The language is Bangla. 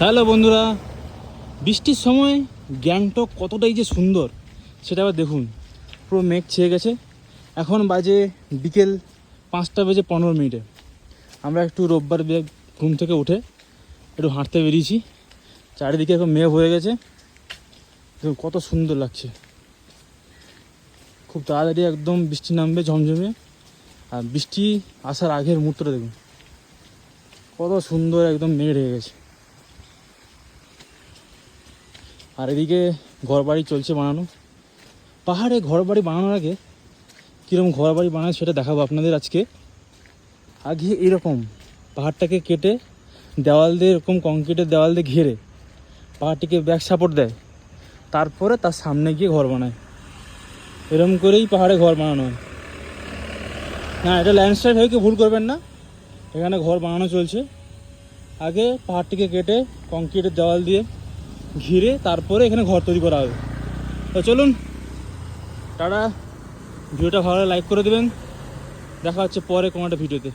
হ্যালো বন্ধুরা, বৃষ্টির সময় গ্যাংটক কতটাই যে সুন্দর সেটা আবার দেখুন। পুরো মেঘ ছেয়ে গেছে। এখন বাজে বিকেল 5:15। আমরা একটু রোববার ঘুম থেকে উঠে একটু হাঁটতে বেরিয়েছি। চারিদিকে এখন মেঘ হয়ে গেছে, দেখুন কত সুন্দর লাগছে। খুব তাড়াতাড়ি একদম বৃষ্টি নামবে ঝমঝমে। আর বৃষ্টি আসার আগের মুহূর্তটা দেখুন কত সুন্দর, একদম মেঘ হয়ে গেছে। আর এদিকে ঘরবাড়ি চলছে বানানো। পাহাড়ে ঘরবাড়ি বানানোর আগে কীরকম ঘরবাড়ি বানায় সেটা দেখাবো আপনাদের আজকে। আগে এরকম পাহাড়টাকে কেটে দেওয়াল দিয়ে, এরকম কংক্রিটের দেওয়াল দিয়ে ঘিরে পাহাড়টিকে ব্যাক সাপোর্ট দেয়, তারপরে তার সামনে গিয়ে ঘর বানায়। এরকম করেই পাহাড়ে ঘর বানানো হয়। না, এটা ল্যান্ডস্লাইড হয়ে কেউ ভুল করবেন না, এখানে ঘর বানানো চলছে। আগে পাহাড়টিকে কেটে কংক্রিটের দেওয়াল দিয়ে ঘিরে তারপরে এখানে ঘর তৈরি করা হবে। তো চলুন টাটা। ভিডিওটা ভালো লাইক করে দেবেন। দেখা হচ্ছে পরে কোনো একটা ভিডিওতে।